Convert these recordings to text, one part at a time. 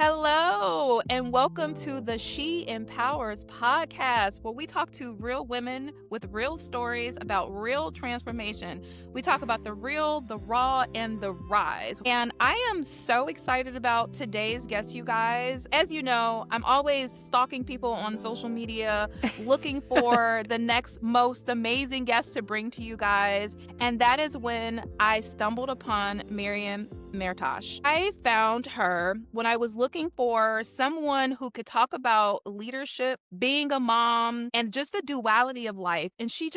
Hello, and welcome to the She EmpowHers Podcast, where we talk to real women with real stories about real transformation. We talk about the real, the raw, and the rise. And I am so excited about today's guest, you guys. As you know, I'm always stalking people on social media, looking for the next most amazing guest to bring to you guys. And that is when I stumbled upon Maryam Mehrtash. I found her when I was looking for someone who could talk about leadership, being a mom, and just the duality of life. And she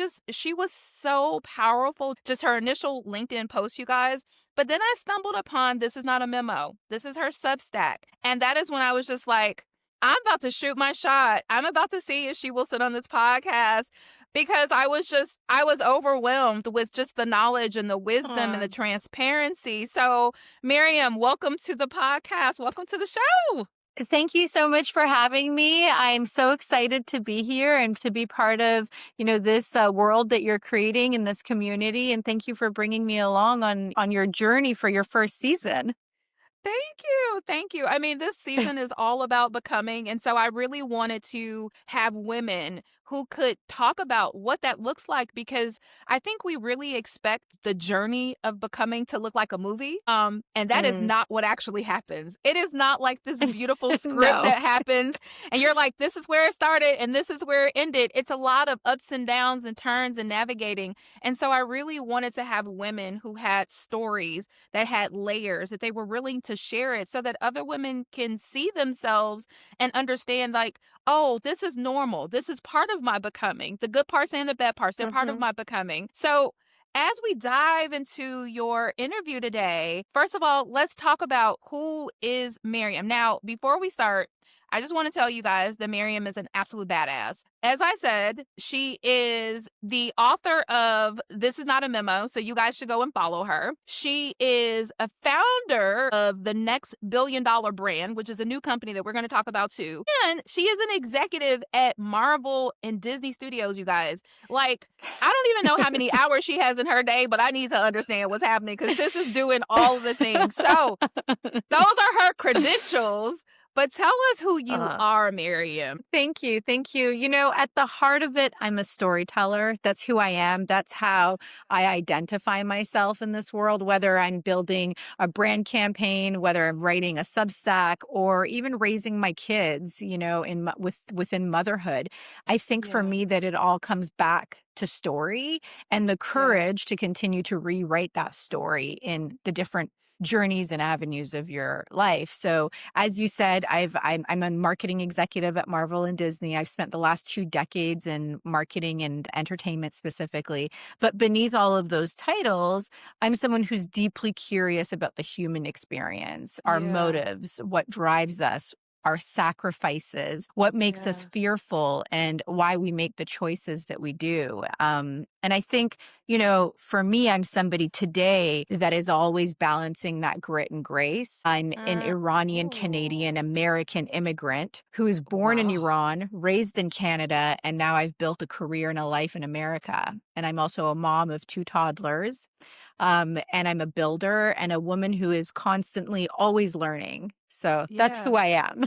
was so powerful. Just her initial LinkedIn post, you guys. But then I stumbled upon This Is Not a Memo. This is her Substack. And that is when I was just like, I'm about to shoot my shot. I'm about to see if she will sit on this podcast, because I was overwhelmed with just the knowledge and the wisdom and the transparency. So, Maryam, welcome to the podcast. Welcome to the show. Thank you so much for having me. I'm so excited to be here and to be part of, this world that you're creating in this community. And thank you for bringing me along on your journey for your first season. Thank you. Thank you. I mean, this season is all about becoming. And so I really wanted to have women who could talk about what that looks like, because I think we really expect the journey of becoming to look like a movie. And that is not what actually happens. It is not like this beautiful script that happens and you're like, this is where it started and this is where it ended. It's a lot of ups and downs and turns and navigating. And so I really wanted to have women who had stories that had layers, that they were willing to share it so that other women can see themselves and understand, like, oh, this is normal. This is part of my becoming. The good parts and the bad parts, they're part of my becoming. So as we dive into your interview today, first of all, let's talk about who is Maryam. Now, before we start, I just want to tell you guys that Maryam is an absolute badass. As I said, she is the author of This Is Not a Memo, so you guys should go and follow her. She is a founder of the Next Billion Dollar brand, which is a new company that we're going to talk about too. And she is an executive at Marvel and Disney Studios, you guys. Like, I don't even know how many hours she has in her day, but I need to understand what's happening because this is doing all of the things. So those are her credentials. But tell us who you are, Maryam. Thank you. Thank you. At the heart of it, I'm a storyteller. That's who I am. That's how I identify myself in this world, whether I'm building a brand campaign, whether I'm writing a Substack, or even raising my kids, within motherhood. I think for me that it all comes back to story and the courage to continue to rewrite that story in the different journeys and avenues of your life. So as you said, I'm a marketing executive at Marvel and Disney. I've spent the last 2 decades in marketing and entertainment specifically. But beneath all of those titles, I'm someone who's deeply curious about the human experience, our motives, what drives us, our sacrifices, what makes us fearful, and why we make the choices that we do. And I think, for me, I'm somebody today that is always balancing that grit and grace. I'm an Iranian Canadian American immigrant who was born in Iran, raised in Canada, and now I've built a career and a life in America. And I'm also a mom of 2 toddlers. And I'm a builder and a woman who is constantly always learning. So that's who I am.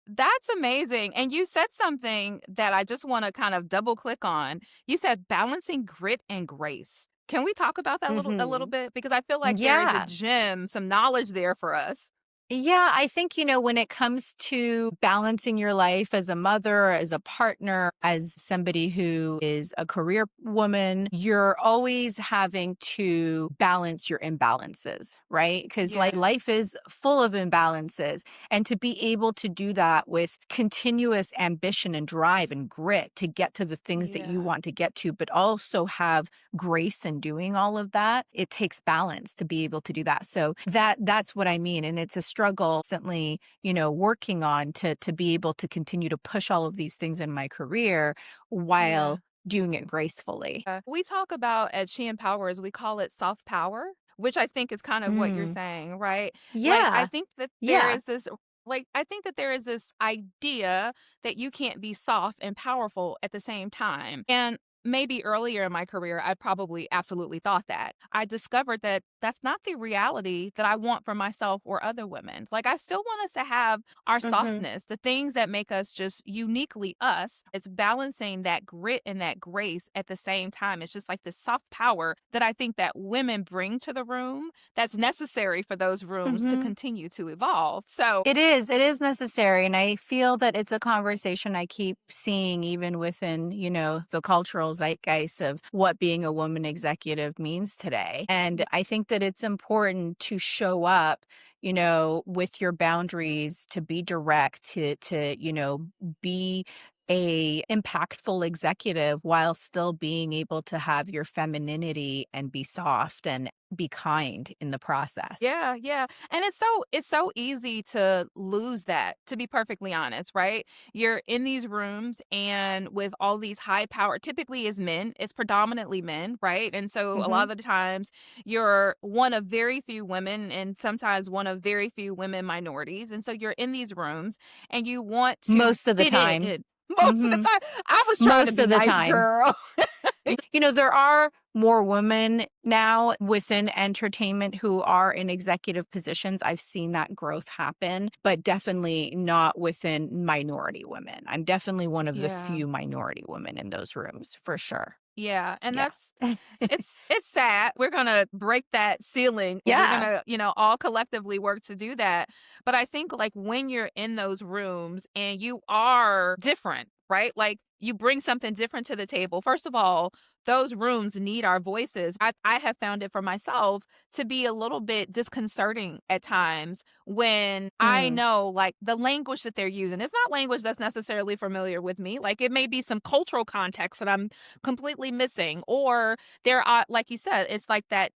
That's amazing. And you said something that I just want to kind of double click on. You said balancing grit and grace. Can we talk about that a little bit? Because I feel like there is a gem, some knowledge there for us. Yeah, I think, when it comes to balancing your life as a mother, as a partner, as somebody who is a career woman, you're always having to balance your imbalances, right? Because life is full of imbalances. And to be able to do that with continuous ambition and drive and grit to get to the things that you want to get to, but also have grace in doing all of that, it takes balance to be able to do that. So that's what I mean. And it's a struggle constantly, working on to be able to continue to push all of these things in my career while doing it gracefully. We talk about at She EmpowHers, we call it soft power, which I think is kind of what you're saying, right? Yeah. Like, I think that there is this I think that there is this idea that you can't be soft and powerful at the same time. And maybe earlier in my career, I probably absolutely thought that. I discovered that that's not the reality that I want for myself or other women. Like, I still want us to have our Mhm. softness, the things that make us just uniquely us. It's balancing that grit and that grace at the same time. It's just like the soft power that I think that women bring to the room that's necessary for those rooms to Mhm. continue to evolve. So, It is necessary, and I feel that it's a conversation I keep seeing even within, the cultural zeitgeist of what being a woman executive means today. And I think that it's important to show up, with your boundaries, to be direct, to be a impactful executive while still being able to have your femininity and be soft and be kind in the process. yeah, yeah. And it's so easy to lose that, to be perfectly honest, right? You're in these rooms and with all these high power, typically is men, it's predominantly men, right? And so a Mhm. lot of the times you're one of very few women and sometimes one of very few women minorities. And so you're in these rooms and you want to Most of the fit time. in. Most of the Mhm. time, I was trying to Most be of the nice, time. girl. There are more women now within entertainment who are in executive positions. I've seen that growth happen, but definitely not within minority women. I'm definitely one of the Yeah. few minority women in those rooms, for sure. Yeah, and Yeah. that's it's sad. We're gonna break that ceiling and we're Yeah. gonna, all collectively work to do that. But I think like when you're in those rooms and you are different, right? Like you bring something different to the table. First of all, those rooms need our voices. I have found it for myself to be a little bit disconcerting at times when I Mm. know like the language that they're using. It's not language that's necessarily familiar with me. Like it may be some cultural context that I'm completely missing, or there are, like you said, it's like that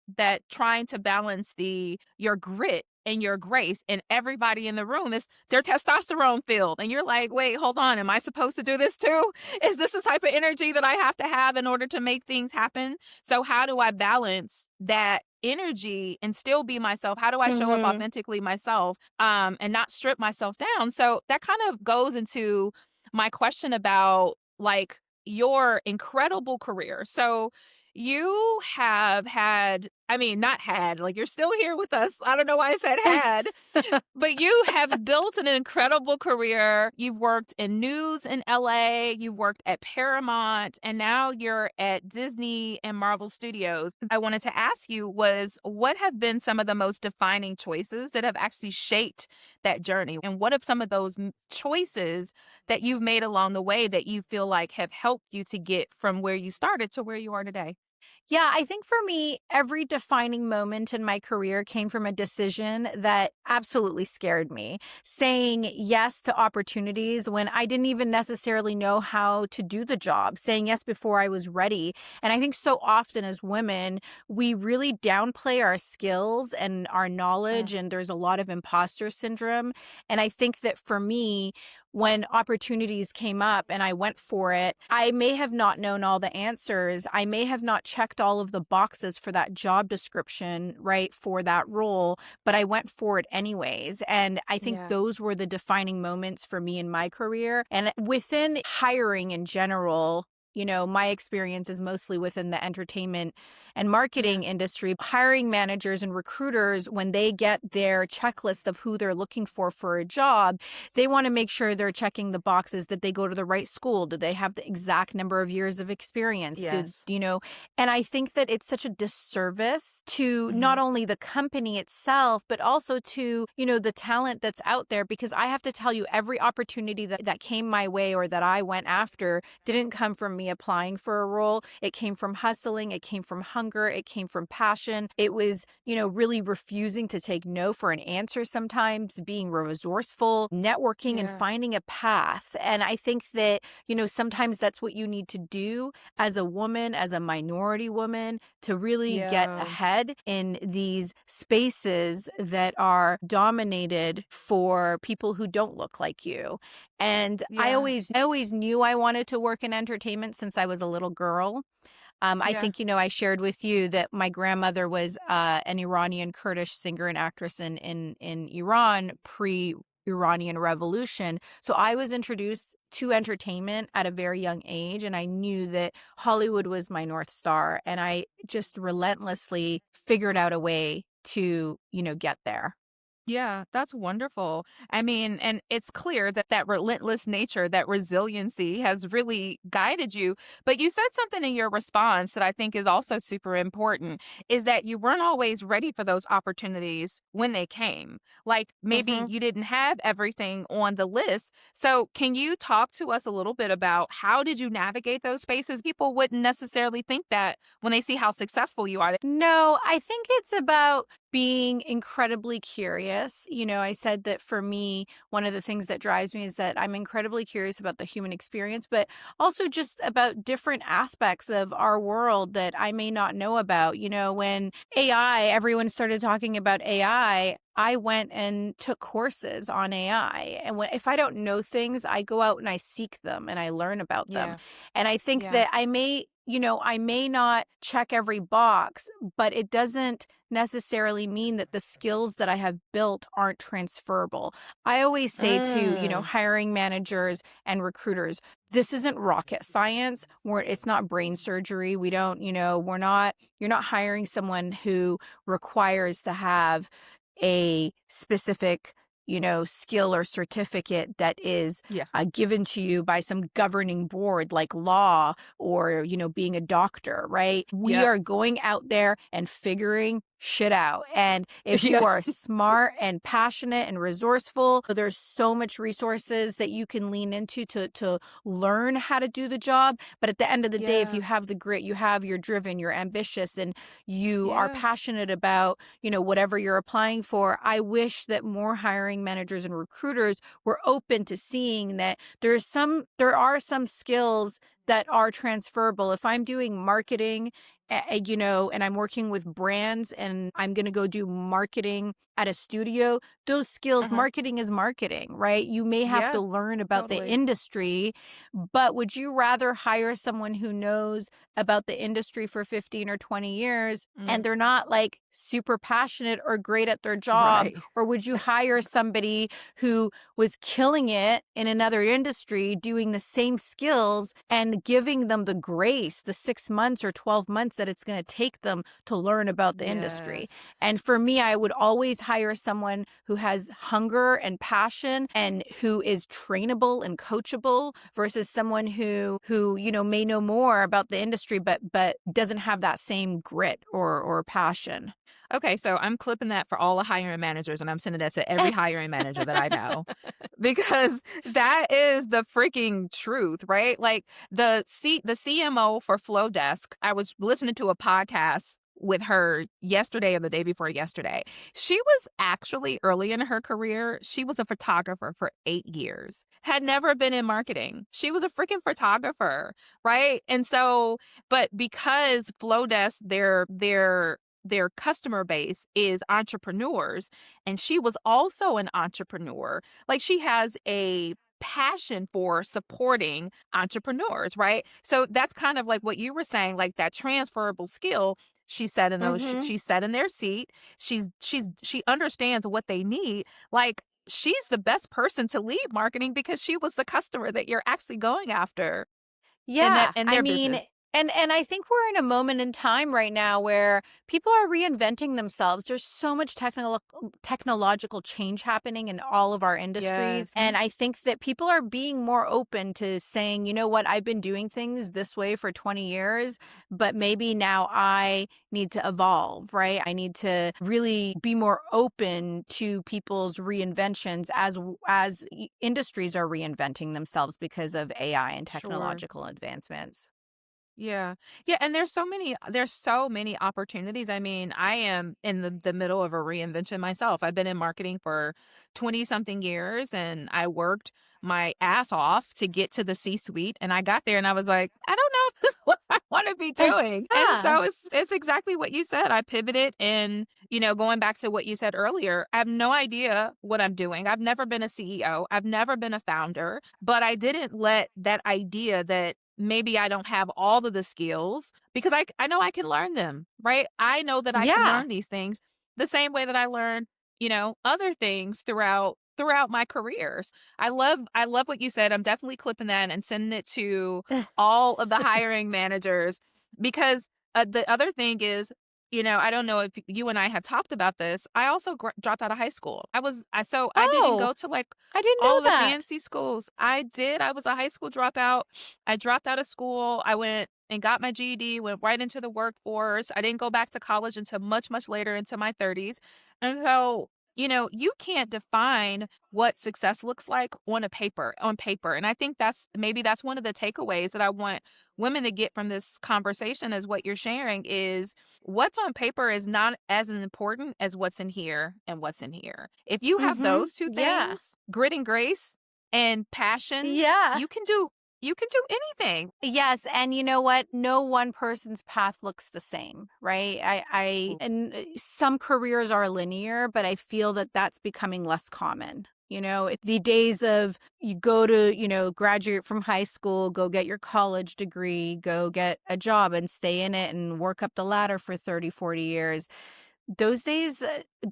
trying to balance the your grit and your grace, and everybody in the room is their testosterone filled and you're like, wait, hold on, am I supposed to do this too? Is this the type of energy that I have to have in order to make things happen? So how do I balance that energy and still be myself? How do I show up Mhm. authentically myself, and not strip myself down? So that kind of goes into my question about like your incredible career. So you have had, I mean, not had, like you're still here with us. I don't know why I said had, but you have built an incredible career. You've worked in news in LA, you've worked at Paramount, and now you're at Disney and Marvel Studios. I wanted to ask you was what have been some of the most defining choices that have actually shaped that journey? And what have some of those choices that you've made along the way that you feel like have helped you to get from where you started to where you are today? Yeah, I think for me, every defining moment in my career came from a decision that absolutely scared me. Saying yes to opportunities when I didn't even necessarily know how to do the job, saying yes before I was ready. And I think so often as women, we really downplay our skills and our Yeah. knowledge, and there's a lot of imposter syndrome. And I think that for me, when opportunities came up and I went for it, I may have not known all the answers. I may have not checked all of the boxes for that job description, right, for that role, but I went for it anyways. And I think Yeah. those were the defining moments for me in my career. And within hiring in general, my experience is mostly within the entertainment and Yeah. marketing industry. Hiring managers and recruiters, when they get their checklist of who they're looking for a job, they want to make sure they're checking the boxes. Did they go to the right school? Do they have the exact number of years of experience? Yes. And I think that it's such a disservice to not Mhm. only the company itself, but also to, the talent that's out there. Because I have to tell you, every opportunity that came my way or that I went after didn't come from me applying for a role. It came from hustling. It came from hunger. It came from passion. It was, really refusing to take no for an answer sometimes, being resourceful, networking, and Yeah. finding a path. And I think that, sometimes that's what you need to do as a woman, as a minority woman, to really get Yeah. ahead in these spaces that are dominated for people who don't look like you. And Yeah. I always knew I wanted to work in entertainment since I was a little girl. I Yeah. think, I shared with you that my grandmother was an Iranian Kurdish singer and actress in Iran pre Iranian Revolution. So I was introduced to entertainment at a very young age, and I knew that Hollywood was my North Star, and I just relentlessly figured out a way to, get there. Yeah, that's wonderful. I mean, and it's clear that that relentless nature, that resiliency has really guided you. But you said something in your response that I think is also super important is that you weren't always ready for those opportunities when they came. Like maybe Mhm. you didn't have everything on the list. So, can you talk to us a little bit about how did you navigate those spaces? People wouldn't necessarily think that when they see how successful you are. No, I think it's about being incredibly curious. I said that for me, one of the things that drives me is that I'm incredibly curious about the human experience, but also just about different aspects of our world that I may not know about. When everyone started talking about I went and took courses on AI. And if I don't know things, I go out and I seek them and I learn about them. Yeah, And I think yeah. that I may not check every box, but it doesn't necessarily mean that the skills that I have built aren't transferable. I always say to, Mm, hiring managers and recruiters, this isn't rocket science. It's not brain surgery. We don't, you're not hiring someone who requires to have a specific, skill or certificate that is yeah, given to you by some governing board like law or, being a doctor, right? We yeah, are going out there and figuring shit out. And if you yeah, are smart and passionate and resourceful, there's so much resources that you can lean into to learn how to do the job. But at the end of the day, if yeah, you have the grit, you're driven, you're ambitious, and you are yeah. passionate about, whatever you're applying for, I wish that more hiring managers and recruiters were open to seeing that there are some skills that are transferable. If I'm doing marketing, and I'm working with brands and I'm going to go do marketing at a studio, those skills, Uh-huh. marketing is marketing, right? You may have to Yeah, learn about the totally. industry, but would you rather hire someone who knows about the industry for 15 or 20 years and Mm, they're not like super passionate or great at their job? right. Or would you hire somebody who was killing it in another industry, doing the same skills and giving them the grace, the 6 months or 12 months that it's going to take them to learn about the industry? Yes. And for me, I would always hire someone who has hunger and passion and who is trainable and coachable versus someone who may know more about the industry but doesn't have that same grit or passion. Okay, so I'm clipping that for all the hiring managers, and I'm sending that to every hiring manager that I know because that is the freaking truth, right? Like the CMO for Flowdesk, I was listening to a podcast with her yesterday or the day before yesterday. She was actually early in her career, she was a photographer for 8 years. Had never been in marketing. She was a freaking photographer, right? And so but because Flowdesk their customer base is entrepreneurs and she was also an entrepreneur. Like she has a passion for supporting entrepreneurs, right? So that's kind of like what you were saying, like that transferable skill. She sat in Mhm. she sat in their seat. She understands what they need. Like she's the best person to lead marketing because she was the customer that you're actually going after Yeah, in I their mean, business. and I think we're in a moment in time right now where people are reinventing themselves. There's so much technological change happening in all of our industries, Yes. and I think that people are being more open to saying, "You know what? I've been doing things this way for 20 years, but maybe now I need to evolve, right? I need to really be more open to people's reinventions as industries are reinventing themselves because of AI and Sure. technological advancements." Yeah. Yeah, and there's so many opportunities. I mean, I am in the middle of a reinvention myself. I've been in marketing for 20 something years and I worked my ass off to get to the C-suite and I got there and I was like, I don't know if this is what I want to be doing. And Yeah. so it's exactly what you said. I pivoted and, going back to what you said earlier, I have no idea what I'm doing. I've never been a CEO. I've never been a founder, but I didn't let that idea that maybe I don't have all of the skills because I know I can learn them, right? I know that I can Yeah. learn these things the same way that I learn, other things throughout throughout my careers. I love what you said. I'm definitely clipping that and sending it to all of the hiring managers because the other thing is, I don't know if you and I have talked about this. I also dropped out of high school. I didn't Oh, go to like I didn't all know of the that. fancy schools. I did. I was a high school dropout. I dropped out of school. I went and got my GED, went right into the workforce. I didn't go back to college until much, much later into my 30s. And so, you can't define what success looks like on paper. And I think that's one of the takeaways that I want women to get from this conversation is what you're sharing is what's on paper is not as important as what's in here and what's in here. If you have Mm-hmm. those two Yeah. things, grit and grace and passion, Yeah. you can do anything. Yes, and you know what? No one person's path looks the same, right? Ooh. And some careers are linear, but I feel that that's becoming less common. The days of you go to, graduate from high school, go get your college degree, go get a job and stay in it and work up the ladder for 30, 40 years. Those days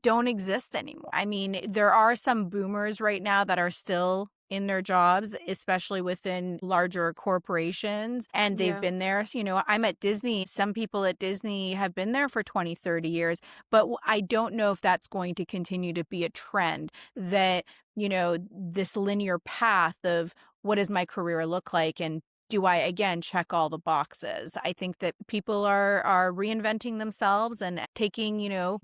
don't exist anymore. I mean, there are some boomers right now that are still in their jobs, especially within larger corporations, and they've Yeah. been there. So, I'm at Disney. Some people at Disney have been there for 20, 30 years, but I don't know if that's going to continue to be a trend that, this linear path of what does my career look like and do I again check all the boxes? I think that people are reinventing themselves and taking,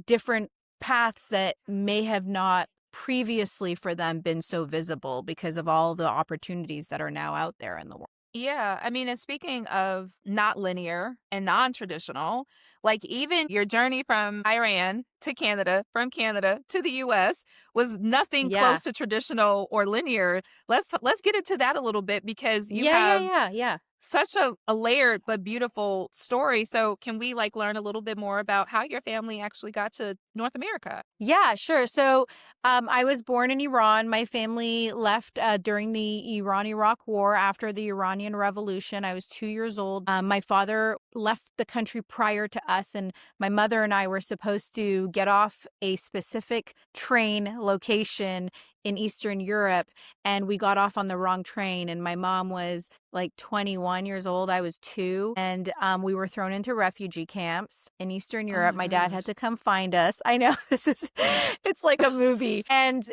different paths that may have not previously for them been so visible because of all the opportunities that are now out there in the world. Yeah, I mean, and speaking of not linear and non-traditional, like even your journey from Iran to Canada, from Canada to the US was nothing Yeah. close to traditional or linear. Let's get into that a little bit because you Yeah, yeah, have yeah, yeah. such a layered but beautiful story. So can we like learn a little bit more about how your family actually got to North America? Yeah, sure. So, I was born in Iran. My family left during the Iran-Iraq War after the Iranian Revolution. I was 2 years old. My father left the country prior to us, and my mother and I were supposed to get off a specific train location in Eastern Europe, and we got off on the wrong train. And my mom was like 21 years old. I was two, and we were thrown into refugee camps in Eastern Oh Europe. my My dad had gosh. to come find us. I know this is it's like a movie. And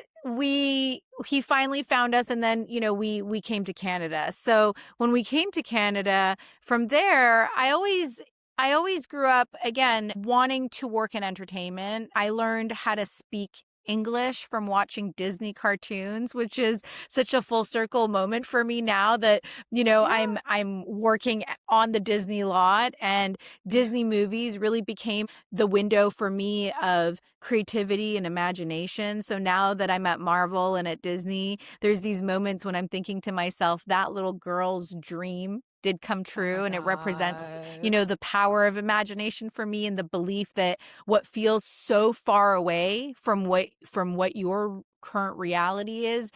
he finally found us, and then we came to Canada. So when we came to Canada, from there, I always grew up again wanting to work in entertainment. I learned how to speak English from watching Disney cartoons, which is such a full circle moment for me now that Yeah. I'm working on the Disney lot, and Yeah. Disney movies really became the window for me of creativity and imagination. So now that I'm at Marvel and at Disney, there's these moments when I'm thinking to myself, that little girl's dream did come Oh my true, and it represents gosh. the power of imagination for me, and the belief that what feels so far away from what your current reality is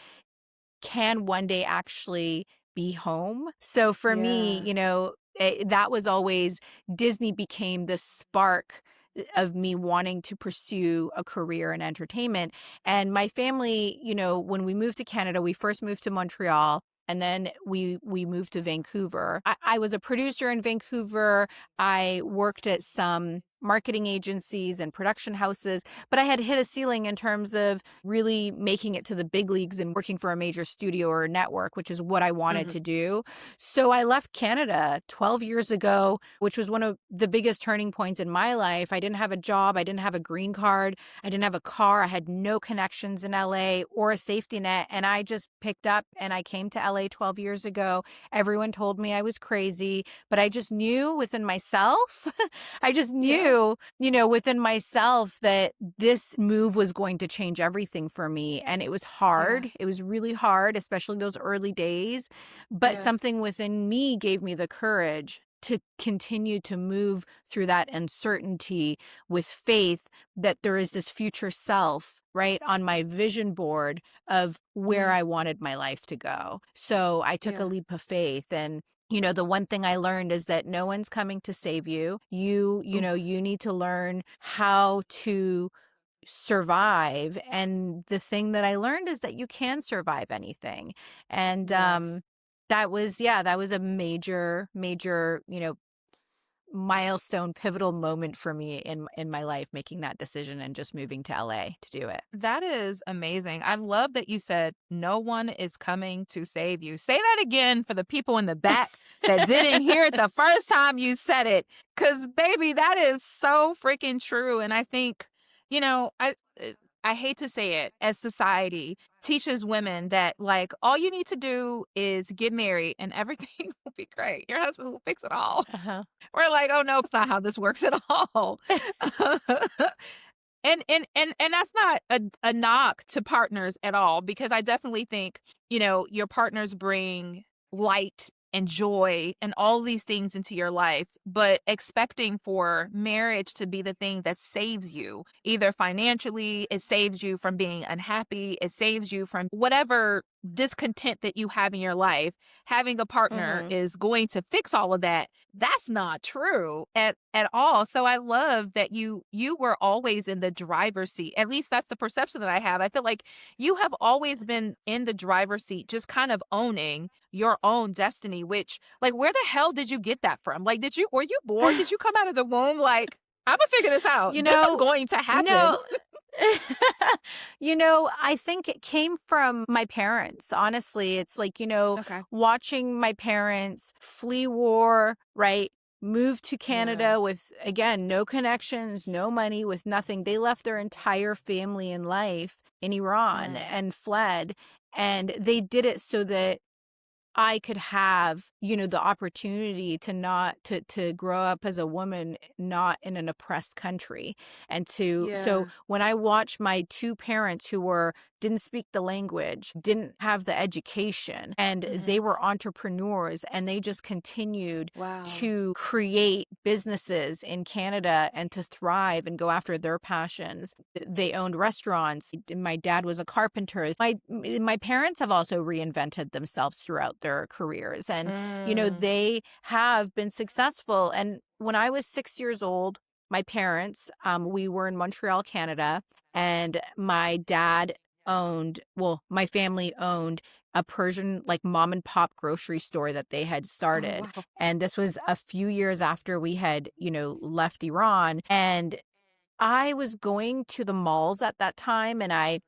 can one day actually be home. So for me, Yeah. that was always Disney became the spark of me wanting to pursue a career in entertainment. And my family, when we moved to Canada, we first moved to Montreal. And then we moved to Vancouver. I was a producer in Vancouver. I worked at some marketing agencies and production houses, but I had hit a ceiling in terms of really making it to the big leagues and working for a major studio or network, which is what I wanted Mhm. to do. So I left Canada 12 years ago, which was one of the biggest turning points in my life. I didn't have a job. I didn't have a green card. I didn't have a car. I had no connections in LA or a safety net. And I just picked up and I came to LA 12 years ago. Everyone told me I was crazy, but I just knew within myself, I just Yeah. knew, within myself that this move was going to change everything for me. And it was Yeah. hard. It was really hard, especially those early days. But Yeah. something within me gave me the courage to continue to move through that uncertainty with faith that there is this future self, right, on my vision board of where Yeah. I wanted my life to go. So I took a Yeah. leap of faith, and the one thing I learned is that no one's coming to save you. You Ooh. know, you need to learn how to survive. And the thing that I learned is that you can survive anything. And Yes. that was a major, major, milestone, pivotal moment for me in my life, making that decision and just moving to LA to do it. That is amazing. I love that you said, "No one is coming to save you." Say that again for the people in the back that didn't hear it the first time you said it, because baby, that is so freaking true, and I think, you know, I hate to say it, as society teaches women that, like, all you need to do is get married and everything will be great. Your husband will fix it all. Uh-huh. We're like, "Oh, no, it's not how this works at all." And that's not a knock to partners at all, because I definitely think, your partners bring light and joy and all these things into your life, but expecting for marriage to be the thing that saves you, either financially, it saves you from being unhappy, it saves you from whatever discontent that you have in your life, having a partner Mhm. is going to fix all of that. That's not true at all. So I love that you were always in the driver's seat. At least that's the perception that I have. I feel like you have always been in the driver's seat, just kind of owning your own destiny, which, like, where the hell did you get that from? Like, were you born? Did you come out of the womb like, I'm gonna figure this out. You This is know, going to happen. no. I think it came from my parents. Honestly, it's like, Okay. watching my parents flee war, right? Move to Yeah. Canada with, again, no connections, no money, with nothing. They left their entire family and life in Iran Mm. and fled. And they did it so that I could have, the opportunity to not to grow up as a woman not in an oppressed country. And so Yeah. when I watched my two parents who didn't speak the language, didn't have the education, and Hmm. they were entrepreneurs, and they just continued Wow. to create businesses in Canada and to thrive and go after their passions. They owned restaurants. My dad was a carpenter. My parents have also reinvented themselves throughout their careers, and Mm. they have been successful. And when I was 6 years old, my parents, we were in Montreal, Canada, and my family owned a Persian, like, mom and pop grocery store that they had Oh, started. wow. And this was a few years after we had, left Iran. And I was going to the malls at that time, and I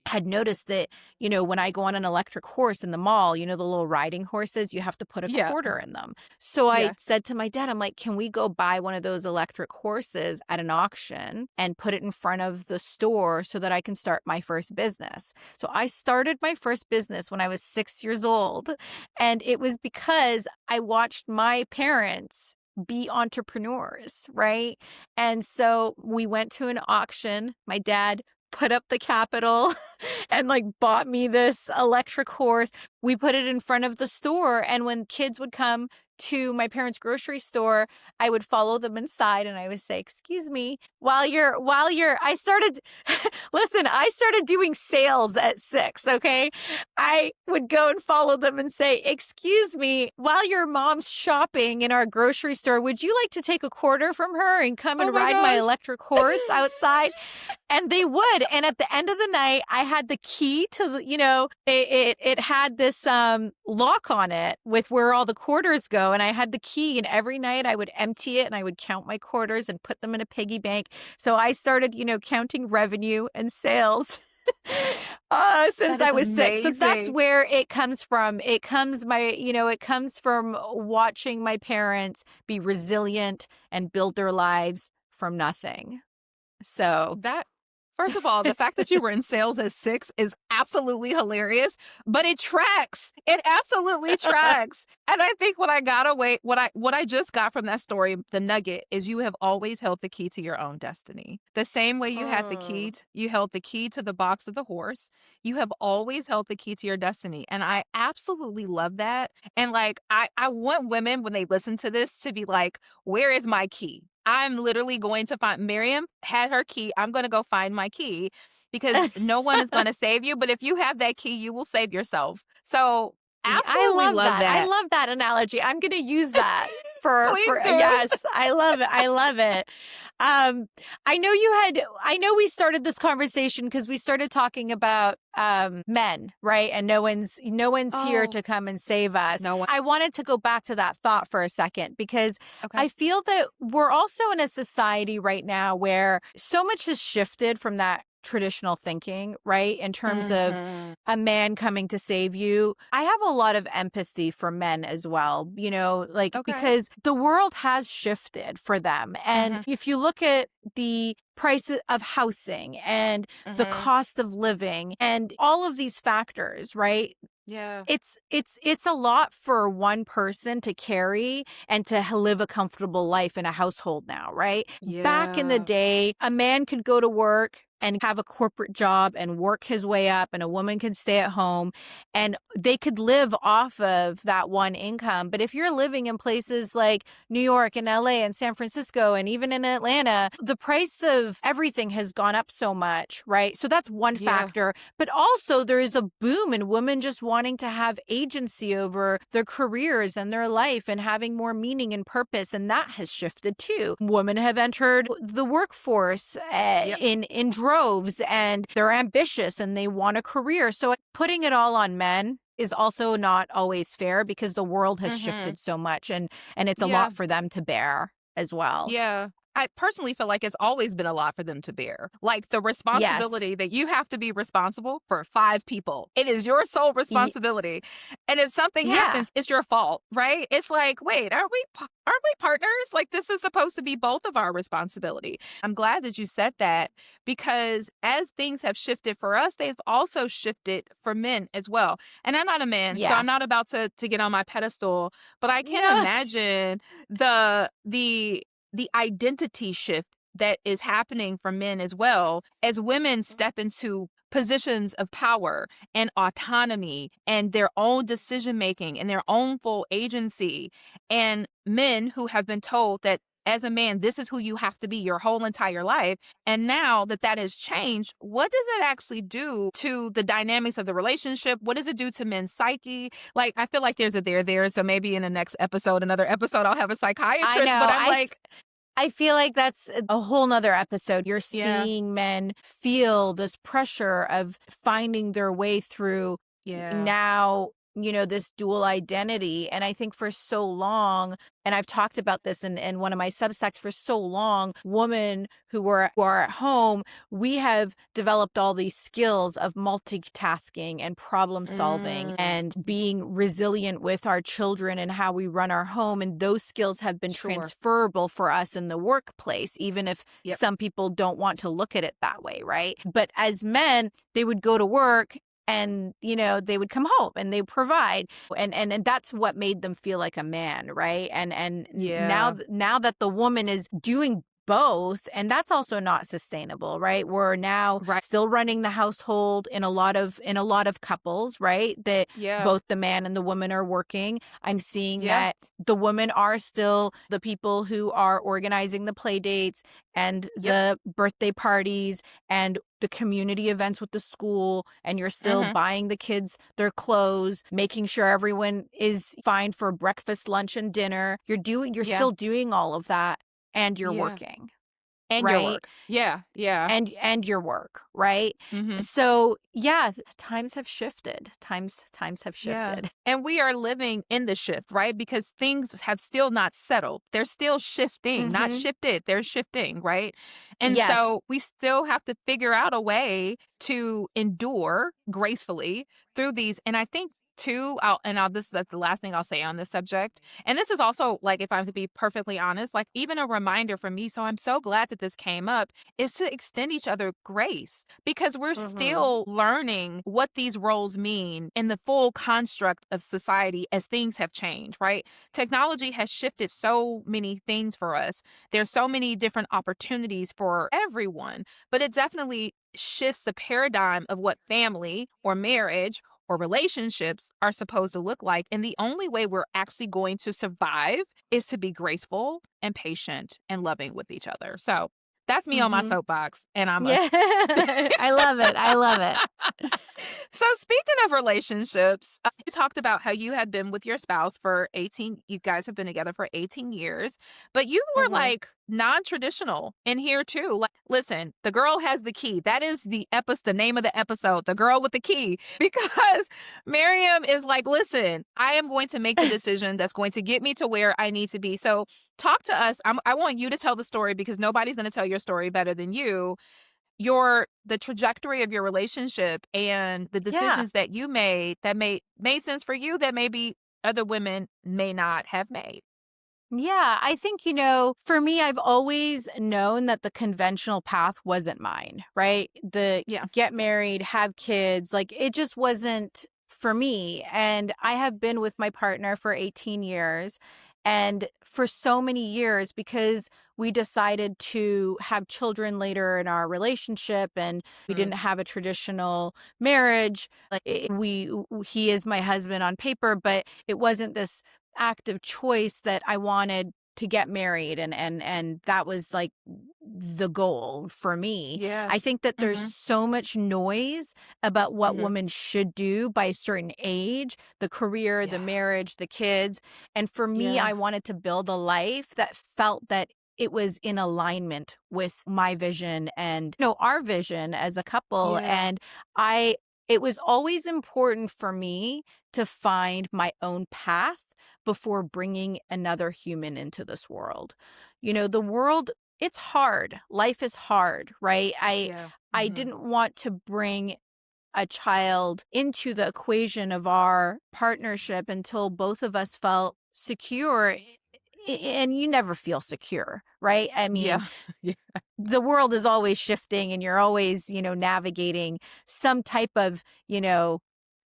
had noticed that, when I go on an electric horse in the mall, the little riding horses, you have to put a Yeah. quarter in them. So I Yeah. said to my dad, I'm like, can we go buy one of those electric horses at an auction and put it in front of the store so that I can start my first business? So I started my first business when I was 6 years old. And it was because I watched my parents be entrepreneurs, right? And so we went to an auction. My dad put up the capital and, like, bought me this electric horse. We put it in front of the store, and when kids would come to my parents' grocery store, I would follow them inside and I would say, "Excuse me, while you're I started listen, I started doing sales at 6, okay? I would go and follow them and say, "Excuse me, while your mom's shopping in our grocery store, would you like to take a quarter from her and come Oh and my ride my gosh. electric horse outside?" And they would. And at the end of the night, I had the key to it had this lock on it with where all the quarters go. And I had the key, and every night I would empty it and I would count my quarters and put them in a piggy bank. So I started, counting revenue and sales. That Since is I was 6. So that's amazing. where it comes from. It comes from watching my parents be resilient and build their lives from nothing. So That First of all, the fact that you were in sales at 6 is absolutely hilarious, but it tracks. It absolutely tracks. And I think what I just got from that story, the nugget, is you have always held the key to your own destiny. The same way Mm. you held the key to the box of the horse, you have always held the key to your destiny. And I absolutely love that. And, like, I want women, when they listen to this, to be like, where is my key? I'm literally going to find Miriam had her key. I'm going to go find my key, because no one is going to save you. But if you have that key, you will save yourself. So Yeah, I absolutely love love that. I that. love that analogy. I'm going to use that. Please for do. yes, I love it. I love it. Um, I know we started this conversation because we started talking about men, right? And no one's here Oh, to come and save us. no one. I wanted to go back to that thought for a second because Okay. I feel that we're also in a society right now where so much has shifted from that traditional thinking, right? In terms of Mhm. a man coming to save you. I have a lot of empathy for men as well, like Okay. because the world has shifted for them. And Mhm. if you look at the price of housing and the Mhm. cost of living and all of these factors, right? Yeah. It's a lot for one person to carry and to live a comfortable life in a household now, right? Back in the Yeah. day, a man could go to work and have a corporate job and work his way up, and a woman could stay at home and they could live off of that one income. But if you're living in places like New York and LA and San Francisco and even in Atlanta, the price of everything has gone up so much, right? So that's one Yeah. factor. But also, there is a boom in women just wanting to have agency over their careers and their life and having more meaning and purpose. And that has shifted too. Women have entered the workforce Yep. in droves, and they're ambitious and they want a career. So putting it all on men is also not always fair because the world has Mhm. shifted so much, and it's a Yeah. lot for them to bear as well. Yeah. I personally feel like it's always been a lot for them to bear. Like the Yes. responsibility that you have to be responsible for 5 people. It is your sole Y- responsibility. And if something yeah. happens, it's your fault, right? It's like, wait, aren't we partners? Like this is supposed to be both of our responsibility. I'm glad that you said that because as things have shifted for us, they've also shifted for men as well. And I'm not a man, so Yeah. I'm not about to get on my pedestal, but I can't No. imagine the identity shift that is happening for men as well as women step into positions of power and autonomy and their own decision making and their own full agency, and men who have been told that as a man this is who you have to be your whole entire life, and now that that has changed, what does it actually do to the dynamics of the relationship? What does it do to men's psyche? Like I feel like there's a there, so maybe in the next episode, another episode, I'll have a I psychiatrist, but know. I'm like, I feel like that's a whole nother episode. You're yeah, seeing men feel this pressure of finding their way through yeah. now, this dual identity. And I think for so long, and I've talked about this in one of my substacks, for so long, women who are at home, we have developed all these skills of multitasking and problem solving Mm, and being resilient with our children and how we run our home. And those skills have been sure. transferable for us in the workplace, even if Yep. some people don't want to look at it that way, right? But as men, they would go to work and they would come home and they provide, and that's what made them feel like a man, right? And Yeah. now that the woman is doing both, and that's also not sustainable, right? We're now Right. still running the household in a lot of couples, right? That Yeah. both the man and the woman are working. I'm seeing Yeah. that the women are still the people who are organizing the play dates and Yep. the birthday parties and the community events with the school, and you're still Hmm. buying the kids their clothes, making sure everyone is fine for breakfast, lunch, and dinner. You're Yeah. still doing all of that, and you're Yeah. working, And your right? work. Yeah. Yeah. And your work, right? Hmm. So yeah, times have shifted. Times have Yeah. shifted. And we are living in the shift, right? Because things have still not settled. They're still shifting, not Mm-hmm. shifted. They're shifting, right? And Yes. so we still have to figure out a way to endure gracefully through these. And I think too, this is the last thing I'll say on this subject. And this is also like, if I could be perfectly honest, like even a reminder for me. So I'm so glad that this came up, is to extend each other grace because we're Mm-hmm. still learning what these roles mean in the full construct of society as things have changed, right? Technology has shifted so many things for us. There's so many different opportunities for everyone, but it definitely shifts the paradigm of what family or marriage or relationships are supposed to look like. And the only way we're actually going to survive is to be graceful and patient and loving with each other. So That's me on my Mhm. soapbox, and I'm a Yeah. I love it. I love it. So speaking of relationships, you talked about how you had been with your spouse for 18, you guys have been together for 18 years, but you were Mhm. like non-traditional in here too. Like, listen, the girl has the key. That is the name of the episode, The Girl with the Key, because Maryam is like, listen, I am going to make the decision that's going to get me to where I need to be. So talk to us. I want you to tell the story because nobody's going to tell your story better than you. The trajectory of your relationship and the Yeah. decisions that you made that made sense for you that maybe other women may not have made. Yeah, I think, for me, I've always known that the conventional path wasn't mine, right? The Yeah. get married, have kids, like it just wasn't for me. And I have been with my partner for 18 years. And for so many years, because we decided to have children later in our relationship and we Mm. didn't have a traditional marriage, like he is my husband on paper, but it wasn't this active choice that I wanted to get married and that was like the goal for me. Yeah. I think that there's Mhm. so much noise about what Mhm. women should do by a certain age, the career, the Yeah. marriage, the kids. And for me, Yeah. I wanted to build a life that felt that it was in alignment with my vision and our vision as a couple. Yeah. And I it was always important for me to find my own path before bringing another human into this world. The world, it's hard. Life is hard, right? Yeah. I Mhm. didn't want to bring a child into the equation of our partnership until both of us felt secure. And you never feel secure, right? I mean, Yeah. Yeah. the world is always shifting and you're always, navigating some type of,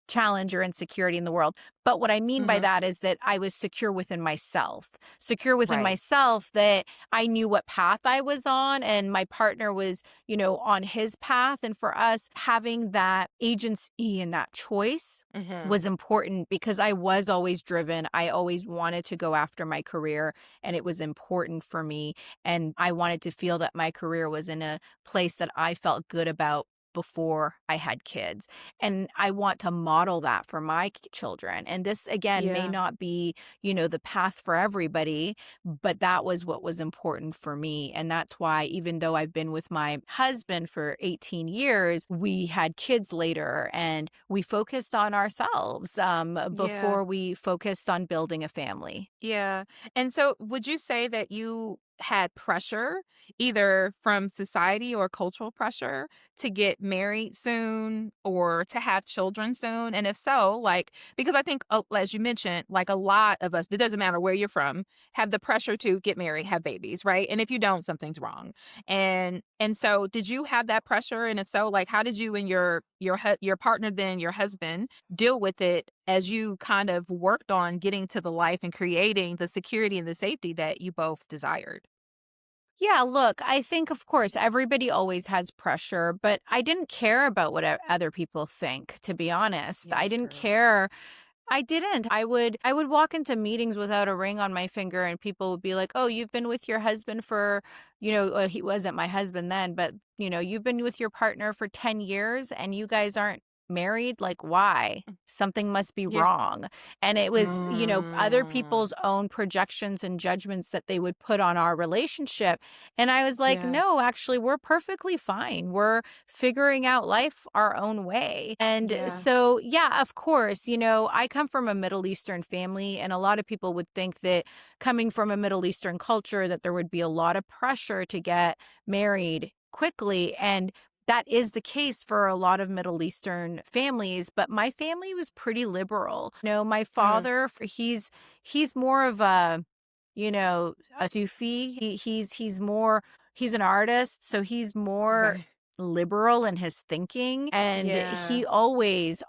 challenge or insecurity in the world. But what I mean by Mhm. that is that I was secure within Right. myself that I knew what path I was on and my partner was, on his path. And for us, having that agency and that choice Mhm. was important because I was always driven. I always wanted to go after my career and it was important for me. And I wanted to feel that my career was in a place that I felt good about before I had kids. And I want to model that for my children. And this, again, may Yeah. not be, the path for everybody, but that was what was important for me. And that's why, even though I've been with my husband for 18 years, we had kids later and we focused on ourselves Yeah. before we focused on building a family. Yeah. And so would you say that you had pressure, either from society or cultural pressure, to get married soon or to have children soon? And if so, like, because I think, as you mentioned, like a lot of us, it doesn't matter where you're from, have the pressure to get married, have babies, right? And if you don't, something's wrong. And so did you have that pressure? And if so, like, how did you and your partner, then your husband, deal with it as you kind of worked on getting to the life and creating the security and the safety that you both desired? Yeah, look, I think, of course, everybody always has pressure, but I didn't care about what other people think, to be honest. Yeah, I it's didn't true. care. I didn't. I would walk into meetings without a ring on my finger and people would be like, "Oh, you've been with your husband for, he wasn't my husband then, but you've been with your partner for 10 years and you guys aren't married? Like why? Something must be Yeah. wrong." And it was, other Mm. people's own projections and judgments that they would put on our relationship. And I was like, Yeah. "No, actually, we're perfectly fine. We're figuring out life our own way." And Yeah. so, yeah, of course, I come from a Middle Eastern family, and a lot of people would think that coming from a Middle Eastern culture, that there would be a lot of pressure to get married quickly. And that is the case for a lot of Middle Eastern families, but my family was pretty liberal. My Mhm. father, he's more of a Sufi. He's an artist, so he's more Okay. liberal in his thinking. And Yeah. he always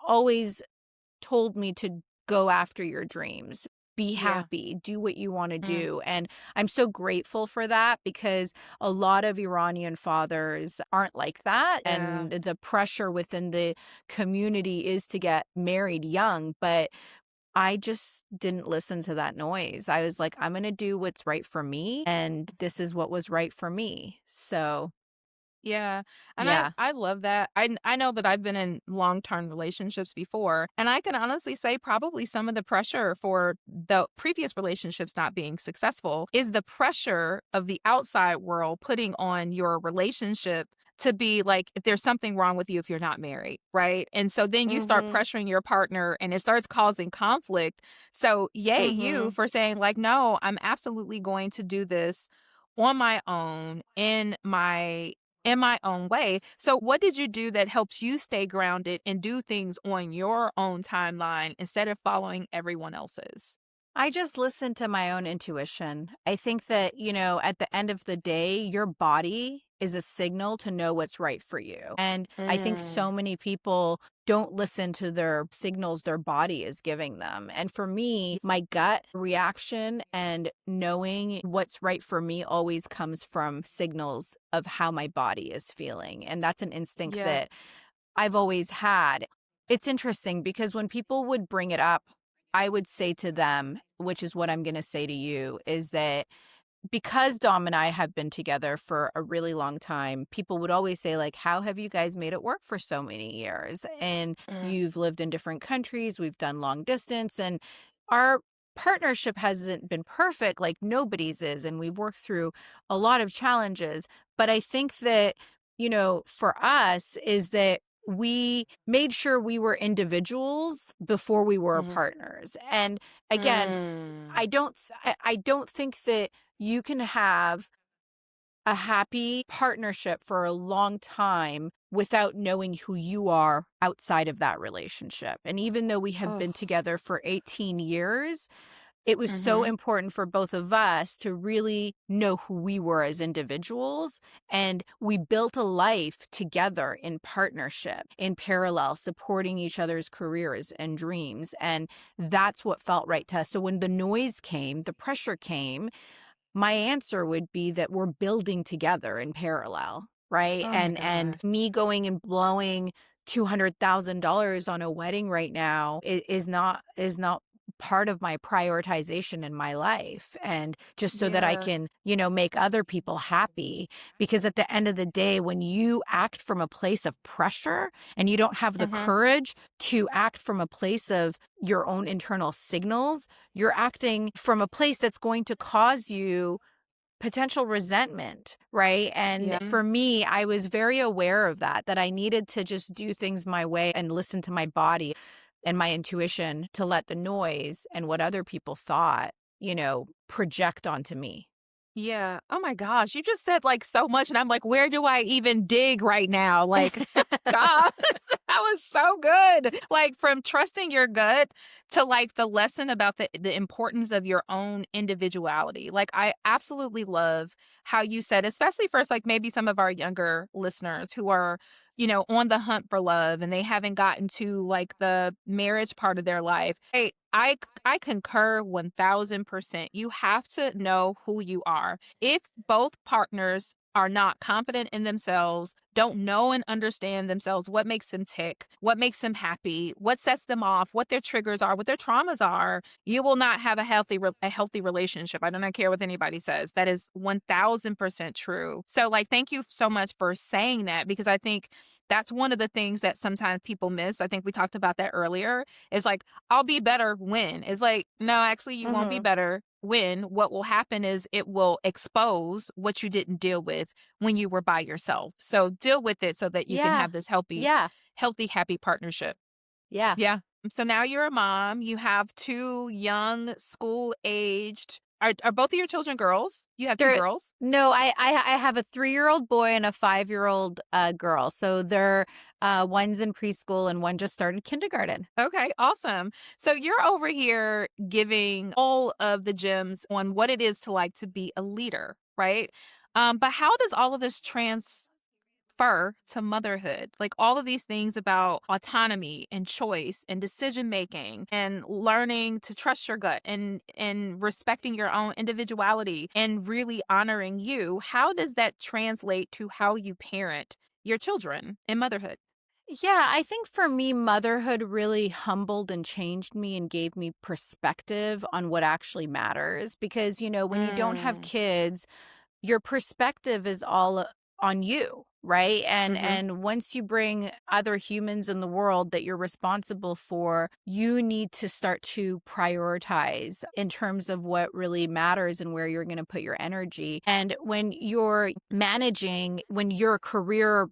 told me to go after your dreams. Be Yeah. happy, do what you want to Mm. do. And I'm so grateful for that because a lot of Iranian fathers aren't like that. Yeah. And the pressure within the community is to get married young. But I just didn't listen to that noise. I was like, I'm going to do what's right for me. And this is what was right for me. So, Yeah, and I yeah. I love that. I know that I've been in long-term relationships before, and I can honestly say probably some of the pressure for the previous relationships not being successful is the pressure of the outside world putting on your relationship to be like if there's something wrong with you if you're not married, right? And so then you start Mhm. pressuring your partner and it starts causing conflict. So, yay you Mhm. for saying like, "No, I'm absolutely going to do this on my own in my own way." So, what did you do that helps you stay grounded and do things on your own timeline instead of following everyone else's? I just listen to my own intuition. I think that, at the end of the day, your body is a signal to know what's right for you. And I think Mm. so many people don't listen to their signals their body is giving them. And for me, my gut reaction and knowing what's right for me always comes from signals of how my body is feeling. And that's an instinct Yeah. that I've always had. It's interesting because when people would bring it up, I would say to them, which is what I'm going to say to you, is that because Dom and I have been together for a really long time, people would always say, like, how have you guys made it work for so many years? And Mm. you've lived in different countries, we've done long distance, and our partnership hasn't been perfect like nobody's is. And we've worked through a lot of challenges. But I think that, for us, is that we made sure we were individuals before we were Mhm. partners. And again, Mm. I don't think that you can have a happy partnership for a long time without knowing who you are outside of that relationship. And even though we have been Oh. together for 18 years, it was so Mhm. important for both of us to really know who we were as individuals. And we built a life together in partnership, in parallel, supporting each other's careers and dreams. And that's what felt right to us. So when the noise came, the pressure came, my answer would be that we're building together in parallel, right? Oh my And gosh. me going and blowing $200,000 on a wedding right now is not part of my prioritization in my life, and just so that I Yeah. can, make other people happy. Because at the end of the day, when you act from a place of pressure and you don't have the Mhm. courage to act from a place of your own internal signals, you're acting from a place that's going to cause you potential resentment, right? And Yeah. for me, I was very aware of that I needed to just do things my way and listen to my body and my intuition to let the noise and what other people thought, project onto me. Yeah. Oh my gosh, you just said, like, so much, and I'm like, "Where do I even dig right now?" Like, gosh, that was so good. Like, from trusting your gut to, like, the lesson about the importance of your own individuality. Like, I absolutely love how you said especially for, like, maybe some of our younger listeners who are, on the hunt for love and they haven't gotten to, like, the marriage part of their life. Hey, I concur 1000%. You have to know who you are. If both partners are not confident in themselves, don't know and understand themselves, what makes them tick, what makes them happy, what sets them off, what their triggers are, what their traumas are, you will not have a healthy relationship. I do not care what anybody says. That is 1000% true. So like thank you so much for saying that because I think that's one of the things that sometimes people miss. I think we talked about that earlier. Is like I'll be better when. It's like, no, actually, you won't be Mhm. better when. What will happen is it will expose what you didn't deal with when you were by yourself. So deal with it so that you can Yeah. have this Yeah. healthy, happy partnership. Yeah. Yeah. So now you're a mom. You have two young school aged. Are both of your children girls? You have two They're girls? No, I have a 3-year-old boy and a 5-year-old girl. So they're one's in preschool and one just started kindergarten. Okay, awesome. So you're over here giving all of the gems on what it is to like to be a leader, right? But how does all of this transfer to motherhood? Like all of these things about autonomy and choice and decision making and learning to trust your gut and respecting your own individuality and really honoring you. How does that translate to how you parent your children in motherhood? Yeah, I think for me, motherhood really humbled and changed me and gave me perspective on what actually matters. Because, when you don't have Mm. kids, your perspective is all on you, right? and Mhm. and once you bring other humans in the world that you're responsible for, you need to start to prioritize in terms of what really matters and where you're going to put your energy. And when you're a career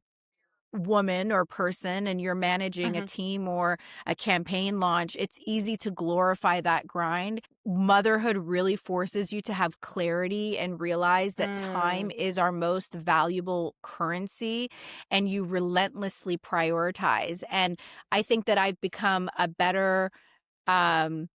woman or person and you're managing a Mhm. team or a campaign launch, it's easy to glorify that grind. Motherhood really forces you to have clarity and realize that time Mm. is our most valuable currency, and you relentlessly prioritize. And I think that I've become a better um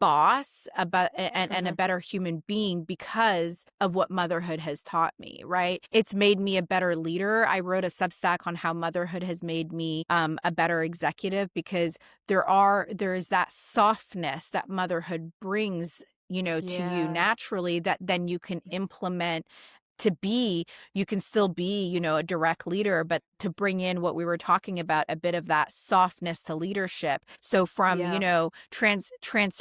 boss about and a Mhm. better human being because of what motherhood has taught me, right? It's made me a better leader. I wrote a Substack on how motherhood has made me a better executive, because there is that softness that motherhood brings, to you Yeah. naturally, that then you can implement to be. You can still be, a direct leader, but to bring in what we were talking about, a bit of that softness to leadership. So from, Yeah. transferring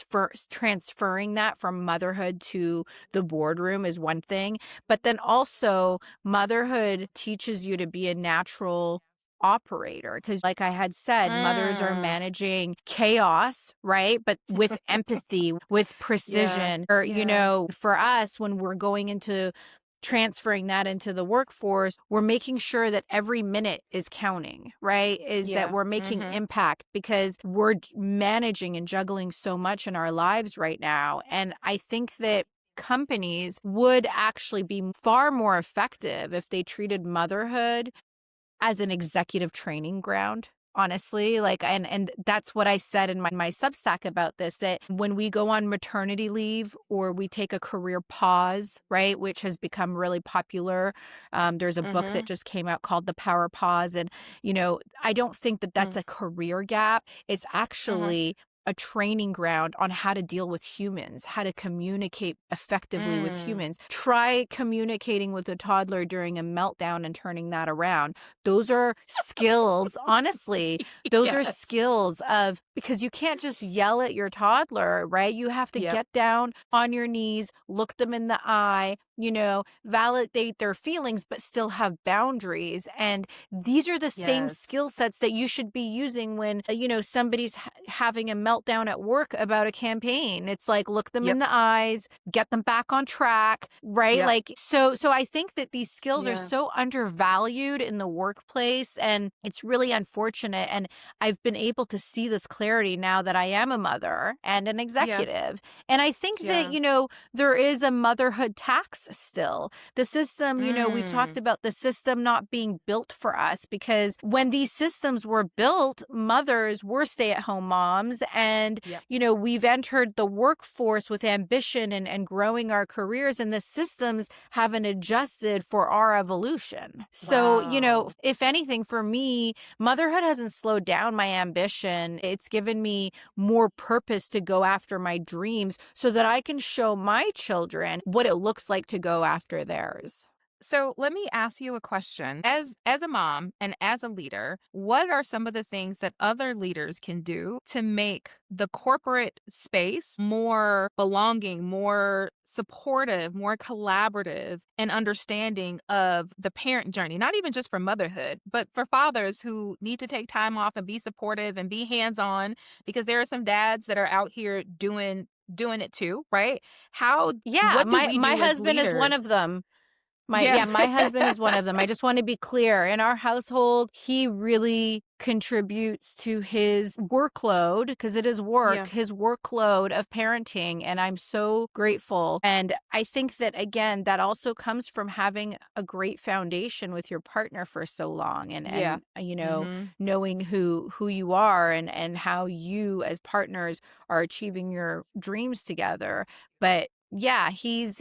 that from motherhood to the boardroom is one thing, but then also motherhood teaches you to be a natural operator, because like I had said, mothers are Mm. managing chaos, right? But with empathy, with Yeah. precision. Or, Yeah. for us, when we're going into transferring that into the workforce, we're making sure that every minute is counting, right? Is that Yeah. we're making Mhm. impact, because we're managing and juggling so much in our lives right now. And I think that companies would actually be far more effective if they treated motherhood as an executive training ground, honestly. Like, and that's what I said in my Substack about this, that when we go on maternity leave or we take a career pause, right, which has become really popular. There's a book that Mhm. just came out called The Power Pause. And, I don't think that that's Mm. a career gap. It's Mhm. actually a training ground on how to deal with humans, how to communicate effectively with Mm. humans. Try communicating with a toddler during a meltdown and turning that around. Those are skills, honestly. Those are Yes. skills of, because you can't just yell at your toddler, right? You have to Yep. get down on your knees, look them in the eye, validate their feelings, but still have boundaries. And these are the same Yes. skill sets that you should be using when, somebody's having a meltdown at work about a campaign. It's like, look them in Yep. the eyes, get them back on track, right? Yep. Like, so I think that these skills are Yeah. so undervalued in the workplace, and it's really unfortunate. And I've been able to see this clarity now that I am a mother and an Yeah. executive. And I think that, Yeah. there is a motherhood tax still. The system, we've talked Mm. about the system not being built for us, because when these systems were built, mothers were stay-at-home moms. And, Yep. we've entered the workforce with ambition and growing our careers, and the systems haven't adjusted for our evolution. So, Wow. if anything, for me, motherhood hasn't slowed down my ambition. It's given me more purpose to go after my dreams so that I can show my children what it looks like to go after theirs. So let me ask you a question. As a mom and as a leader, what are some of the things that other leaders can do to make the corporate space more belonging, more supportive, more collaborative, and understanding of the parent journey? Not even just for motherhood, but for fathers who need to take time off and be supportive and be hands-on, because there are some dads that are out here doing it too, right? How Yeah, what do my we my do as husband is one leaders? of them. Yeah. My husband is one of them. I just want to be clear. In our household, he really contributes to his workload, because it is work, Yeah. his workload of parenting. And I'm so grateful. And I think that, again, that also comes from having a great foundation with your partner for so long, and, Yeah. Mhm. knowing who you are, and how you as partners are achieving your dreams together. But yeah,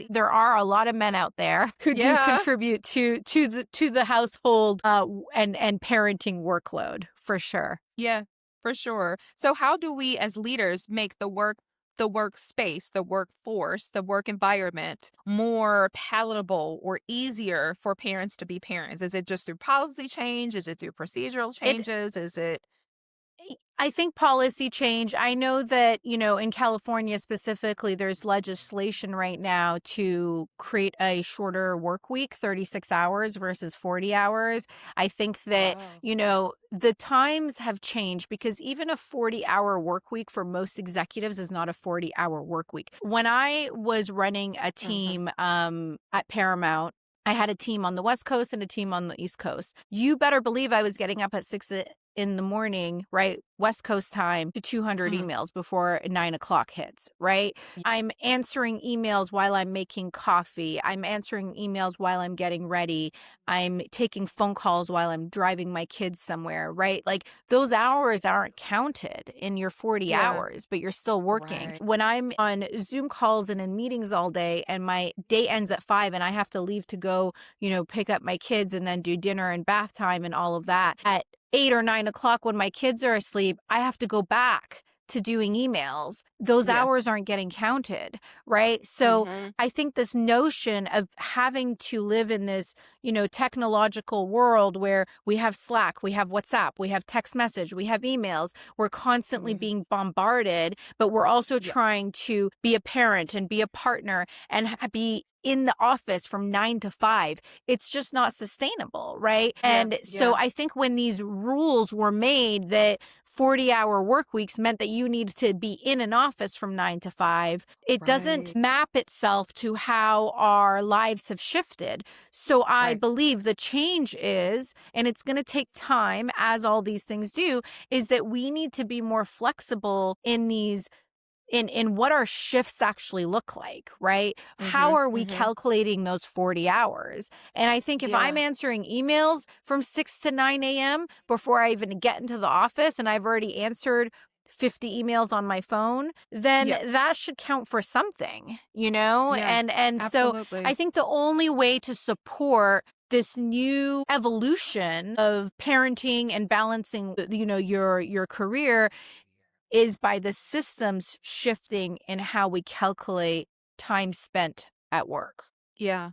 there are a lot of men out there who do Yeah. contribute to the household and parenting workload, for sure. Yeah, for sure. So how do we as leaders make the the workspace, the workforce, the work environment more palatable or easier for parents to be parents? Is it just through policy change? Is it through procedural It changes? Is it I think policy change. I know that, in California specifically, there's legislation right now to create a shorter work week, 36 hours versus 40 hours. I think that, Wow. the times have changed because even a 40-hour work week for most executives is not a 40-hour work week. When I was running a Mhm. team at Paramount, I had a team on the West Coast and a team on the East Coast. You better believe I was getting up at 6 in the morning, right? West Coast time to 200 Mhm. emails before 9 o'clock hits, right? Y I'm answering emails while I'm making coffee. I'm answering emails while I'm getting ready. I'm taking phone calls while I'm driving my kids somewhere, right? Like those hours aren't counted in your 40 Yeah. hours, but you're still working. Right. When I'm on Zoom calls and in meetings all day and my day ends at 5 and I have to leave to go, pick up my kids and then do dinner and bath time and all of that at 8 or 9 o'clock when my kids are asleep, I have to go back to doing emails. Those Yeah. hours aren't getting counted, right? So Mhm. I think this notion of having to live in this, technological world where we have Slack, we have WhatsApp, we have text message, we have emails, we're constantly Mhm. being bombarded, but we're also Yeah. trying to be a parent and be a partner and be in the office from 9 to 5. It's just not sustainable, right? Yeah. And so Yeah. I think when these rules were made that 40-hour work weeks meant that you need to be in an office from 9 to 5, it doesn't Right. map itself to how our lives have shifted. So I Right. believe the change is, and it's going to take time, as all these things do, is that we need to be more flexible in these in what our shifts actually look like, right? How Mhm. are we Mhm. calculating those 40 hours? And I think if I'm Yeah. answering emails from 6 to 9 a.m. before I even get into the office and I've already answered 50 emails on my phone, then Yeah. that should count for something, you know? Yeah. And so I Absolutely. think the only way to support this new evolution of parenting and balancing, your career is by the systems shifting in how we calculate time spent at work. Yeah.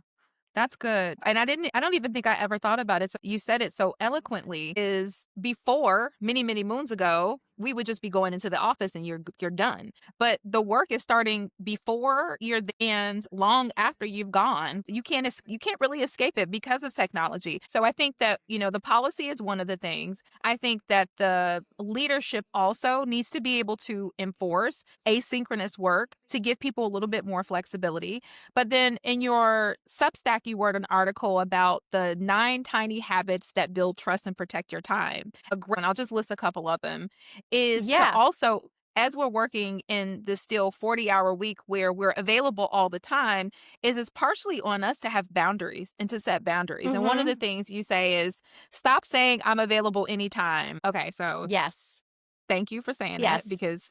That's good. And I don't even think I ever thought about it. So you said it so eloquently is before many, many moons ago, we would just be going into the office and you're done. But the work is starting before you're there and long after you've gone. You can't really escape it because of technology. So I think that, the policy is one of the things. I think that the leadership also needs to be able to enforce asynchronous work to give people a little bit more flexibility. But then in your Substack, you wrote an article about the 9 tiny habits that build trust and protect your time. And I'll just list a couple of them. Is to Yeah. also, as we're working in this still 40-hour week where we're available all the time, is it's partially on us to have boundaries and to set boundaries. And one of the Mhm. things you say is stop saying I'm available anytime. Okay, so Yes. thank you for saying that Yes. because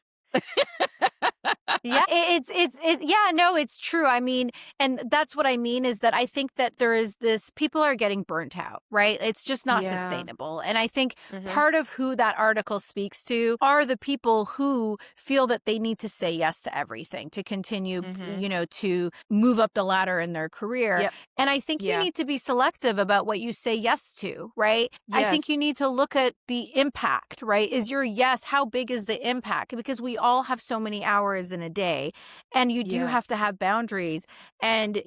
Yeah, yeah, no, it's true. I mean, and that's what I mean is that I think that there is this, people are getting burnt out, right? It's just not yeah. sustainable. And I think Mhm. part of who that article speaks to are the people who feel that they need to say yes to everything to continue, Mhm. to move up the ladder in their career. Yep. And I think you Yeah. need to be selective about what you say yes to, right? I think you Yes. need to look at the impact, right? Is your yes, how big is the impact? Because we all have so many hours in a day, and you do Yeah. have to have boundaries. And,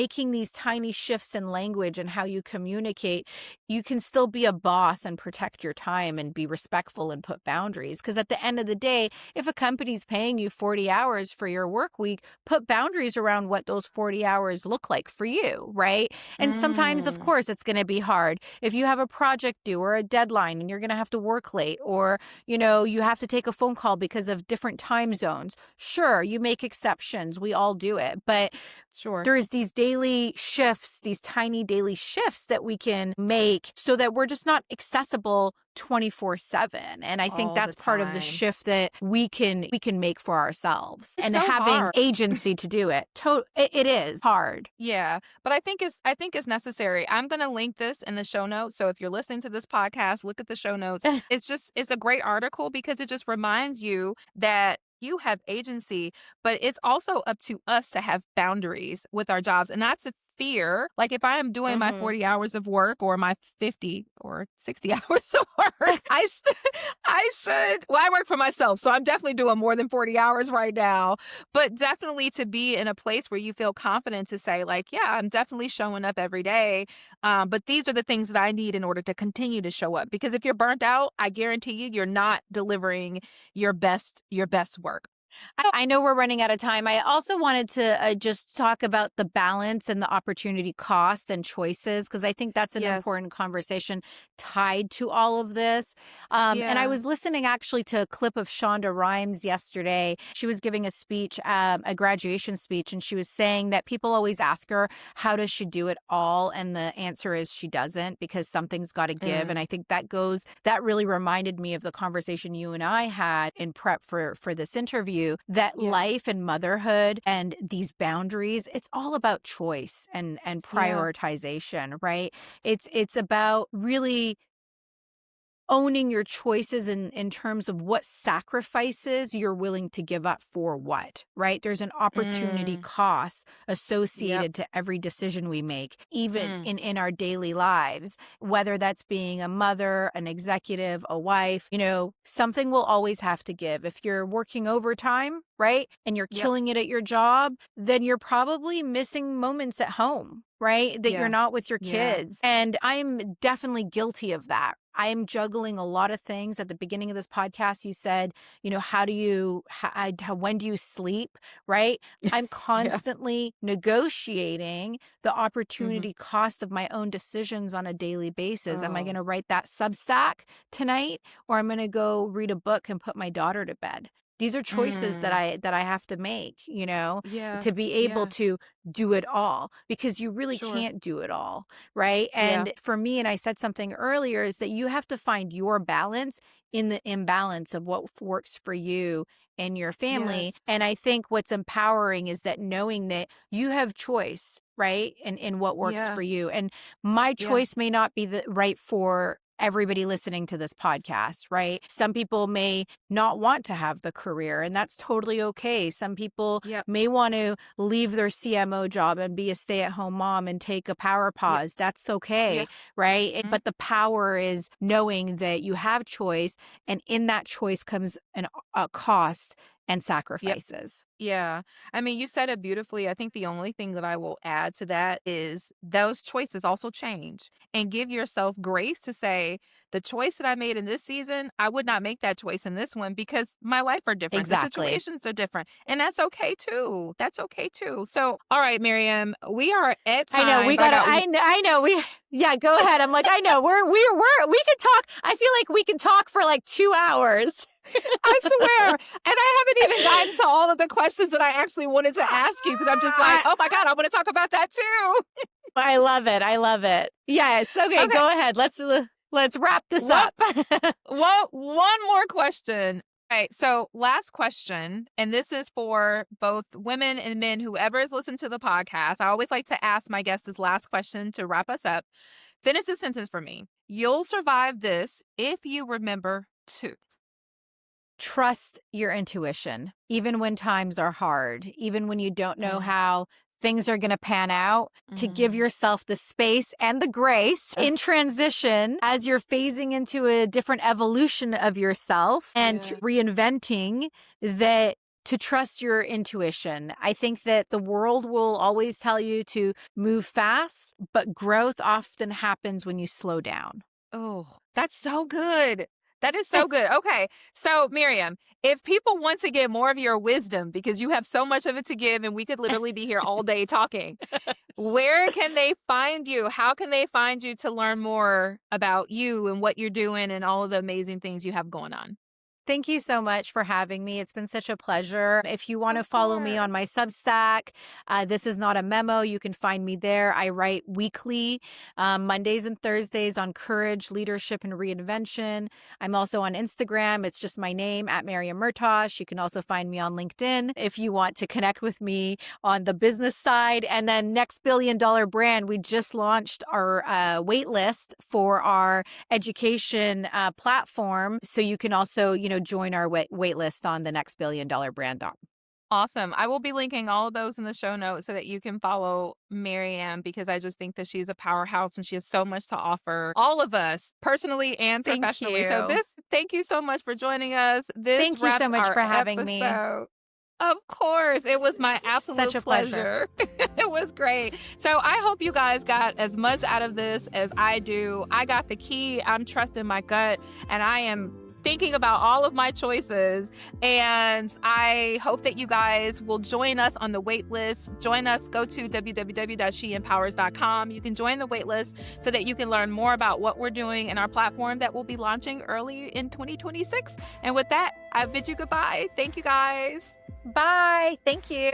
making these tiny shifts in language and how you communicate, you can still be a boss and protect your time and be respectful and put boundaries. Because at the end of the day, if a company's paying you 40 hours for your work week, put boundaries around what those 40 hours look like for you, right? And sometimes, of Mm. course, it's going to be hard. If you have a project due or a deadline and you're going to have to work late, or, you have to take a phone call because of different time zones, sure, you make exceptions. We all do it. But Sure. There's these daily shifts, these tiny daily shifts that we can make so that we're just not accessible 24/7. And I think All the that's part of the time. shift that we can make for ourselves It's and so having hard. agency to do it. It is hard. Yeah, but I think it's necessary. I'm gonna link this in the show notes. So if you're listening to this podcast, look at the show notes. It's a great article because it just reminds you that you have agency, but it's also up to us to have boundaries with our jobs and not to fear. Like if I am doing my Mhm. 40 hours of work or my 50 or 60 hours of work, I should, well, I work for myself, so I'm definitely doing more than 40 hours right now. But definitely to be in a place where you feel confident to say, like, yeah, I'm definitely showing up every day. But these are the things that I need in order to continue to show up. Because if you're burnt out, I guarantee you're not delivering your best work. I know we're running out of time. I also wanted to just talk about the balance and the opportunity cost and choices, because I think that's an Yes. important conversation tied to all of this. And I Yeah. was listening actually to a clip of Shonda Rhimes yesterday. She was giving a speech, a graduation speech, and she was saying that people always ask her, how does she do it all? And the answer is she doesn't, because something's got to give. And Mm. I think that really reminded me of the conversation you and I had in prep for this interview, that Yeah. life and motherhood and these boundaries, it's all about choice and Yeah. prioritization, right? It's about really owning your choices in terms of what sacrifices you're willing to give up for what, right? There's an opportunity Mm. cost Yep. associated to every decision we make, even Mm. in our daily lives, whether that's being a mother, an executive, a wife, something will always have to give. If you're working overtime, right, and you're Yep. killing it at your job, then you're probably missing moments at home, right? That you're Yeah. not with your Yeah. kids. And I'm definitely guilty of that. I am juggling a lot of things. At the beginning of this podcast, you said, when do you sleep? Right? I'm Yeah. constantly negotiating the Hmm. opportunity cost of my own decisions on a daily basis. Am I going Oh. to write that Substack tonight, or I'm going to go read a book and put my daughter to bed? These are choices that Mm. I have to make, Yeah. to be able Yeah. to do it all, because you really Sure. can't do it all. Right. Yeah. And for me, and I said something earlier, is that you have to find your balance in the imbalance of what works for you and your family. Yes. And I think what's empowering is that knowing that you have choice, right? And in what works Yeah. for you. And my Yeah. choice may not be the right for everybody listening to this podcast, right? Some people may not want to have the career, and that's totally okay. Some people Yep. may want to leave their CMO job and be a stay-at-home mom and take a power Yep. pause. That's Yeah. okay, right? Mhm. But the power is knowing that you have choice, and in that choice comes a cost and Yep. sacrifices. Yeah. I mean, you said it beautifully. I think the only thing that I will add to that is those choices also change, and give yourself grace to say, the choice that I made in this season, I would not make that choice in this one because my life are different. The Exactly. situations are different. And that's okay too. That's okay too. So, all right, Miriam, we are at I know time, we but I gotta. got I know we. Yeah, go ahead. I'm like, I know we could talk. I feel like we could talk for like 2 hours. I swear. And I haven't even gotten to all of the questions that I actually wanted to ask you because I'm just like, I, oh my God, I want to talk about that too. I love it. I love it. Yes. Okay. Okay. Go ahead. Let's wrap this One, up. one more question. All right. So, last question. And this is for both women and men, whoever has listened to the podcast. I always like to ask my guests this last question to wrap us up. Finish the sentence for me. You'll survive this if you remember to. Trust your intuition, even when times are hard, even when you don't know Mm. how things are going to pan out, to give Mm. yourself the space and the grace in transition as you're phasing into a different evolution of yourself and Yeah. reinventing that. To trust your intuition. I think that the world will always tell you to move fast, but growth often happens when you slow down. Oh, that's so good. That is so good. Okay. So, Miriam, if people want to get more of your wisdom, because you have so much of it to give, and we could literally be here all day talking, where can they find you? How can they find you to learn more about you and what you're doing and all of the amazing things you have going on? Thank you so much for having me. It's been such a pleasure. If you want to Of follow me course. on my Substack, this is not a memo. You can find me there. I write weekly, Mondays and Thursdays on courage, leadership, and reinvention. I'm also on Instagram. It's just my name at Maryam Mehrtash. You can also find me on LinkedIn if you want to connect with me on the business side. And then Next Billion Dollar Brand, we just launched our wait list for our education platform. So you can also, join our wait list on the Next Billion Dollar Brand. Awesome. I will be linking all of those in the show notes so that you can follow Maryam, because I just think that she's a powerhouse and she has so much to offer all of us personally and Thank professionally. So you. thank you so much for joining us. This Thank you so wraps much our for having me. episode. Of course. It was my Such absolute a pleasure. pleasure. It was great. So I hope you guys got as much out of this as I do. I got the key. I'm trusting my gut, and I am thinking about all of my choices. And I hope that you guys will join us on the wait list. Join us. Go to www.sheempowers.com. You can join the wait list so that you can learn more about what we're doing in our platform that will be launching early in 2026. And with that, I bid you goodbye. Thank you guys. Bye. Thank you.